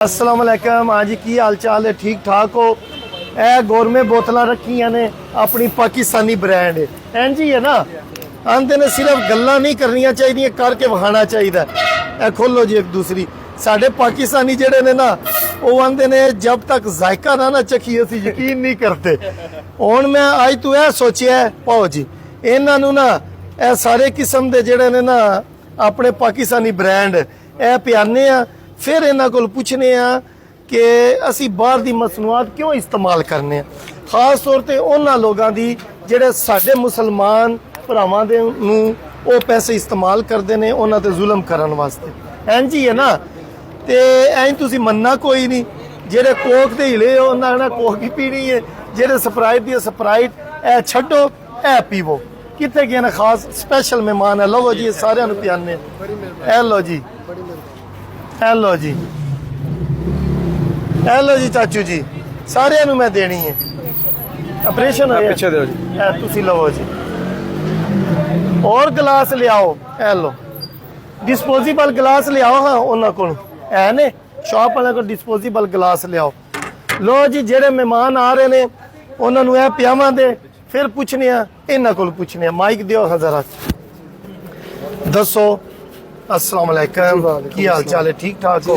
अस्सलाम वालेकुम। हाँ जी, की हाल चाल है? ठीक ठाक हो? ए गोरमे बोतल रखी ने अपनी पाकिस्तानी ब्रांड है जी है ना। आंदे ने सिर्फ गल्लां नहीं करनियां चाहिए, करके विखाना चाहिए। ए खोलो जी एक दूसरी साडे पाकिस्तानी जेडे ने ना वो आंदे ने जब तक जायका ना चखी असीं यकीन नहीं करते। हुण मैं अज तू ए सोचिया पाओ जी इन्हां नूं ना ए सारे किस्म दे जेडे ने ना अपने पाकिस्तानी ब्रांड ए पियाने आ, फिर इन्हां कोल पुछने आ कि असी बाहर दी मसनूआत क्यों इस्तेमाल करने। खास तौर पर उन्हां लोगों की जेडे साडे मुसलमान भरावां दे नूं वो पैसे इस्तेमाल करते हैं उन्हां ते जुल्म करन वास्ते। इंज ही है ना, ते इंज तुसीं मनना कोई नहीं। जेडे कोक दे हिले उन्हां ने कोक ही पीनी है, जेडे स्प्राइट दी स्प्राइट ए छड्डो ए पीवो। कित्थे गए ने खास स्पैशल मेहमान है, लो जी सारिआं नूं पियाने। ए लो जी, हेलो जी, हेलो जी चाचू जी, सारे मैं देनी है। ऑपरेशन हो पीछे दो जी, तुसी लवो जी। और गिलास ले आओ, हेलो डिस्पोजेबल गिलास ले आओ। हाँ उन्होंने को है ने शॉप वाले को डिस्पोजेबल गिलास ले आओ। लो जी, जेडे मेहमान आ रहे ने उन्होंने यह पियावां दे, फिर पूछने इन्होंने को पूछने। माइक दियो हजरा, दसो। अस्सलाम वालेकुम, की हाल चाल है? ठीक ठाक हो?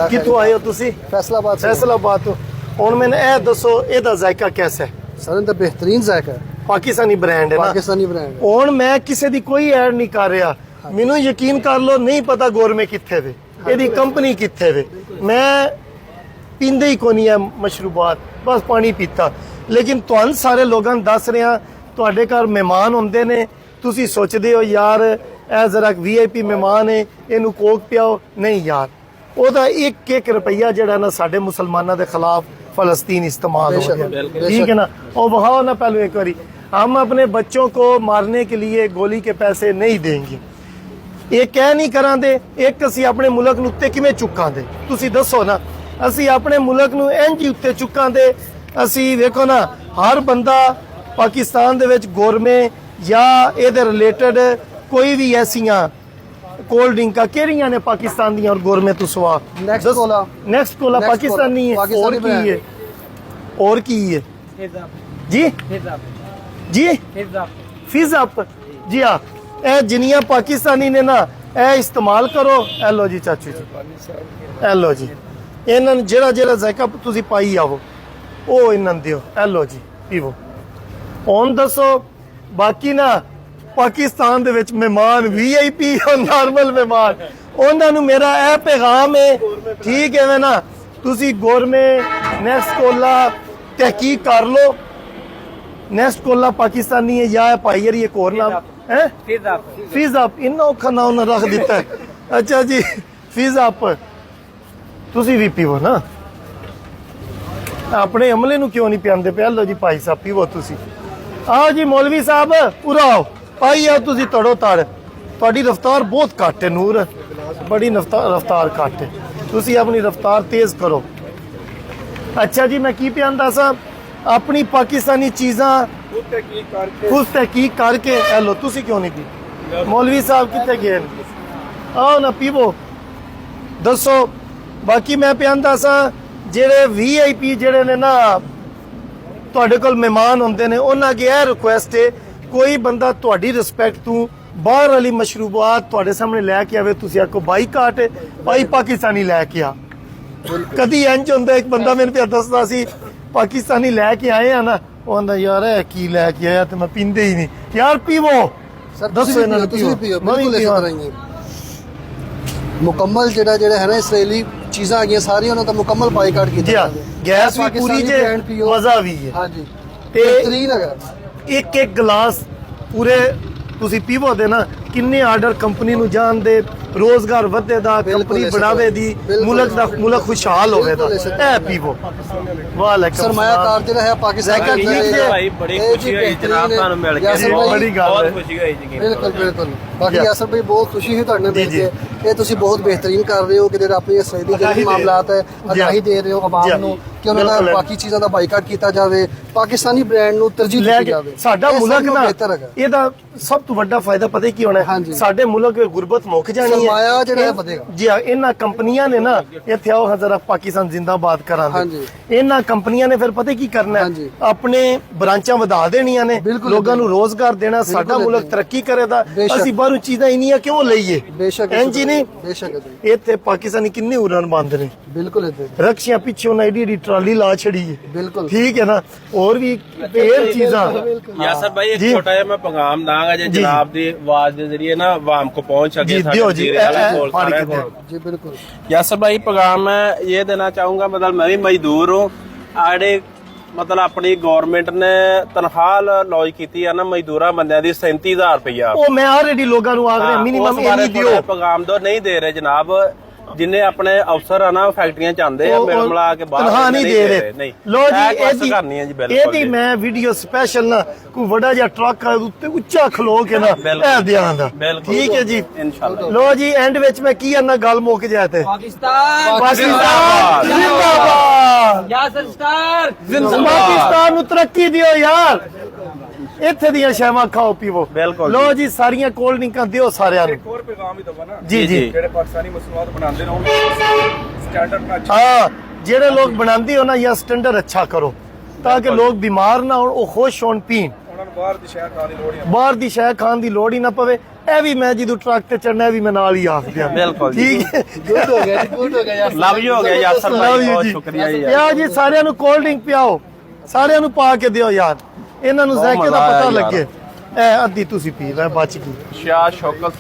कितों आए हो तुसी? फैसलाबाद। फैसलाबाद तो हुण मैंने ए दसो एदा जायका कैसा है? सर इनका बेहतरीन जायका है, पाकिस्तानी ब्रांड है ना। पाकिस्तानी ब्रांड। हुण मैं किसी दी कोई ऐड नहीं कर रहा, मैनू यकीन कर लो नहीं पता गोरमे कित्थे वे, एदी कंपनी कित्थे वे। मैं पींदे ही कोनी है मशरूबात, बस पानी पीता। लेकिन तुहानू सारे लोगों नूं दस रहा, तुहाडे घर मेहमान हुंदे ने, तुसी सोचदे हो यार ए जरा VIP मेहमान है इनू कोक पियाओ। नहीं यार, ओदा एक एक रुपया जड़ा ना साडे मुसलमानों के खिलाफ फलस्तीन इस्तेमाल हो गया, ठीक है ना। और बहाओ ना पहले एक बारी, हम अपने बच्चों को मारने के लिए गोली के पैसे नहीं देंगे। ये कह नहीं करा दे, एक असी अपने मुल्क नूं उत्ते किवें चुक्कां दे? तुसी दसो ना, असी अपने मुल्क नूं इंज ही उत्ते चुक्कां दे। असी देखो ना, हर बंदा पाकिस्तान दे विच गोरमे या इहदे रिलेटेड कोई भी ऐसियां कोल्ड ड्रिंक केड़ियां ने पाकिस्तान दियां और गोरमे तो सवा नेक्स्ट कोला पाकिस्तानी है। और की है? और की है जी? जी फिज अप जी। हाँ, ए जिनियां पाकिस्तानी ने ना ए इस्तेमाल करो। हेलो जी चाचू जी, हेलो जी, इन्हां जेड़ा जेड़ा जायका तुसी पाई आओ ओ इन्हां दियो। हेलो जी, पीवो। हुण दसो बाकी ना पाकिस्तान दे विच मेहमान VIP और नॉर्मल मेहमान, उन्हां नूं मेरा यह पैगाम है, ठीक है ना, तुसी गोरमे नेक्स्ट कोला तहकीक कर लो। नेक्स्ट कोला पाकिस्तानी है या भाई एक होर नाम है फिज अप, इन्ना औखा ना उन्हें रख दिता है। अच्छा जी, फिज अप तुसी भी पीवो ना, अपने अमले नूं क्यों नहीं पियाते पे? लो जी भाई साहब पीवो तुसी। आओ जी मौलवी साहब पूरा आओ, आई आओ तुसी तड़ो तड़। तुहाडी रफ्तार बहुत घट है नूर, बड़ी रफ्तार घट है, तुसी अपनी रफ्तार तेज करो। अच्छा जी, मैं की पियांदा सा अपनी पाकिस्तानी चीज़ां खुद तहकीक करके। हेलो तुसी क्यों नहीं पी? मौलवी साहब कितने गए? आओ ना पीवो, दसो। बाकी मैं पियांदा सा जेड़े VIP जेड़े ने ना तुहाडे कोल मेहमान हुंदे ने, उन्हां अगे यह रिक्वेस्ट है, कोई बंदा तुहाडी रिस्पैक्ट तू बाहर वाली मशरूबात तुहाडे सामने लैके आवे, तुसी आखो बाईकाट है, भाई पाकिस्तानी लैके आ। कदी इंज हुंदा, एक बंदा मैनूं पिया दसदा सी पाकिस्तानी लैके आए आ ना, वो आंदा यार ए की लैके आया, ते मैं पींदे ही नहीं। यार पीवो, दसो इन्हां नूं पीवो। मुकम्मल जेड़ा जेड़ा है ना इसराइली चीज़ां आ गई सारी उन्होंने मुकम्मल बाइकाट किया। गैस भी पूरी जे, मजा भी है। हाँ जी, ते बेहतरीन है। एक एक गिलास पूरे तुसी पीवो दे ना, किन्ने आर्डर कंपनी नूं जान दे, रोजगार वधे दा, कंपनी बढ़ावे दी, मुल्क खुशहाल होवे दा। ए पीवो। वालेकुम सरमायाकार जेड़ा है पाकिस्तान का भाई बड़ी खुशी हुई जनाब ਤੁਹਾਨੂੰ ਮਿਲ ਕੇ, बड़ी गल बहुत है। खुशी हुई जी। बिल्कुल बिल्कुल। बाकी यासर भाई बहुत खुशी हुई तुहाडे नाल मिल के, ये तुसी बहुत बेहतरीन कर रहे हो कि जेड़ा अपनी इसराइली जेहड़े मामलात है आगाही दे रहे हो आवाम नूं कि उन्हां दा बाकी चीज़ां दा बाइकाट कीता जावे, पाकिस्तानी ब्रांड नूं तरजीह दी जावे। साडा मुल्क ना बेहतर है। ਇਹਦਾ ਸਭ ਤੋਂ ਵੱਡਾ ਫਾਇਦਾ ਪਤਾ ਕੀ ਹੋਣਾ ਹੈ? ਸਾਡੇ ਮੁਲਕ ਵਿੱਚ ਗੁਰਬਤ ਮੁੱਕ ਜਾਣੀ ਸਰਮਾਇਆ ਜਿਹੜਾ ਹੈ ਵਧੇਗਾ। ਜੀ ਹਾਂ, ਇਹਨਾਂ ਕੰਪਨੀਆਂ ਨੇ ਨਾ ਇੱਥੇ ਆਓ ਹਜ਼ਰ ਪਾਕਿਸਤਾਨ ਜ਼ਿੰਦਾਬਾਦ ਕਰਾਂਗੇ। ਹਾਂਜੀ। ਇਹਨਾਂ ਕੰਪਨੀਆਂ ਨੇ ਫਿਰ ਪਤਾ ਕੀ ਕਰਨਾ ਹੈ? ਹਾਂਜੀ। ਆਪਣੇ ਬ੍ਰਾਂਚਾਂ ਵਧਾ ਦੇਣੀਆਂ ਨੇ, ਬਿਲਕੁਲ, ਲੋਕਾਂ ਨੂੰ ਰੋਜ਼ਗਾਰ ਦੇਣਾ, ਸਾਡਾ ਮੁਲਕ ਤਰੱਕੀ ਕਰੇਗਾ। ਬੇਸ਼ੱਕ। ਅਸੀਂ ਬਾਹਰੋਂ ਚੀਜ਼ਾਂ ਇੰਨੀਆਂ ਕਿਉਂ ਲਈਏ? ਬੇਸ਼ੱਕ ਇੰਜ ਹੀ ਨਹੀਂ, ਬੇਸ਼ੱਕ ਹੈ ਜੀ, ਇੱਥੇ ਪਾਕਿਸਤਾਨੀ ਕਿੰਨੇ ਉਰਨ ਬੰਦ ਨੇ, ਬਿਲਕੁਲ ਇੱਥੇ ਰਕਸ਼ਿਆਂ ਪਿੱਛੇ ਉਹਨਾਂ ਏਡੀ ਏਡੀ ਟਰਾਲੀ ਲਾ ਛੜੀ ਹੈ। ਬਿਲकुल ਠੀਕ ਹੈ ਨਾ, ਹੋਰ ਵੀ ਢੇਰ ਚੀਜ਼ਾਂ। यासर भाई एक जी। छोटा जिहा मैं पैगाम दांगा जे जी। जनाब दी आवाज दे जरिए ना आवाम को पहुंच सके जी, साडे दियो जी, वज़ीर आला कोल, फाड़ के सारे दियो। कोल। जी बिल्कुल यासर भाई पैगाम मैं ये देना चाहूंगा, मतलब मैं भी मजदूर हूँ आड़े, मतलब अपनी गवर्नमेंट ने तनख्वाह लॉन्च की है ना मजदूरा बंदियां दी 37,000 रुपया। ਉਹ ਮੈਂ ਆਲਰੇਡੀ ਲੋਕਾਂ ਨੂੰ ਆਖ ਰਿਹਾ ਮਿਨੀਮਮ ਇੰਨੀ ਦਿਓ। पैगाम दो नहीं दे रहे जनाब, जिन्हें अपने अफसर है ना फैक्ट्रियां चाहते हैं मिल मिला के बाहर ਤਨਖਾਹ ਨਹੀਂ ਦੇ ਰਹੇ। नहीं ਲੋ ਜੀ ਇਹ ਕਰਨੀ ਹੈ ਜੀ ਬਿਲਕੁਲ ਇਹਦੀ ਮੈਂ ਵੀਡੀਓ ਸਪੈਸ਼ਲ ਨਾ ਕੋਈ ਵੱਡਾ ਜਿਹਾ ਟਰੱਕ ਆ ਉੱਤੇ ਉੱਚਾ ਖਲੋ ਕੇ ਨਾ ਬਿਲਕੁਲ। ਇਹ ਦਿਆਂਗਾ। ਬਿਲਕੁਲ। ਠੀਕ ਹੈ ਜੀ, इंशाल्लाह। ਲੋ ਜੀ ਐਂਡ ਵਿੱਚ ਮੈਂ ਕੀ ਆਨਾ ਗੱਲ ਮੁੱਕ ਜਾਏ ਤੇ पाकिस्तान ਪਾਕਿਸਤਾਨ ਜ਼ਿੰਦਾਬਾਦ। यासर स्टार ਪਾਕਿਸਤਾਨ ਨੂੰ ਤਰੱਕੀ ਦਿਓ ਯਾਰ, ਇੱਥੇ ਦੀਆਂ ਸ਼ੈਵਾਂ ਖਾਓ ਪੀਵੋ। ਬਿਲਕੁਲ ਲੋ ਜੀ ਸਾਰੀਆਂ ਕੋਲਡ ਡਰਿੰਕਾਂ ਦਿਓ ਸਾਰਿਆਂ ਨੂੰ। ਹੋਰ ਪੈਗਾਮ ਹੀ ਦਵਾ ਨਾ ਜੀ ਜੀ ਜਿਹੜੇ ਪਾਕਿਸਤਾਨੀ ਮੁਸਲਮਾਨ ਬਣਾਉਂਦੇ ਨੇ ਉਹ ਸਟੈਂਡਰਡ ਨਾਲ ਹਾਂ, ਜਿਹੜੇ ਲੋਕ ਬਣਾਉਂਦੇ ਹੋ ਨਾ ਜਾਂ ਸਟੈਂਡਰਡ ਅੱਛਾ ਕਰੋ ਤਾਂ ਕਿ ਲੋਕ ਬਿਮਾਰ ਨਾ ਹੋਣ, ਉਹ ਖੁਸ਼ ਹੋਣ ਪੀਣ। ਉਹਨਾਂ ਨੂੰ ਬਾਹਰ ਦੀ ਸ਼ਹਿਰ ਖਾਣ ਦੀ ਲੋੜ ਹੀ ਬਾਹਰ ਦੀ ਸ਼ੈ ਖਾਣ ਦੀ ਲੋੜ ਹੀ ਨਾ ਪਵੇ। ਇਹ ਵੀ ਮੈਂ ਜਦੋਂ ਟਰੱਕ ਤੇ ਚੜਨਾ ਵੀ ਮੈਂ ਨਾਲ ਹੀ ਆਖ ਦਿਆਂ। ਬਿਲਕੁਲ ਜੀ। ਠੀਕ ਹੈ, गुड हो गया जी गुड हो गया यार लव यू हो गया यासर Love भाई, you बहुत ਜੀ। शुक्रिया जी। ਪਿਆਓ ਜੀ, ਸਾਰਿਆਂ ਨੂੰ ਕੋਲਡ ਡਰਿੰਕ ਪਿਆਓ, ਸਾਰਿਆਂ ਨੂੰ ਪਾ ਕੇ ਦਿਓ ਯਾਰ, ਇਹਨਾਂ ਨੂੰ ਬਹੁਤ ਜ਼ਾਇਕੇ ਦਾ ਮਜ਼ਾ ਆਇਆ ਪਤਾ ਯਾਰ। ਲੱਗੇ। ਇਹ ਅੱਧੀ ਤੁਸੀਂ ਪੀ ਲੈ, ਬਚ ਗਈ। शाह शौकत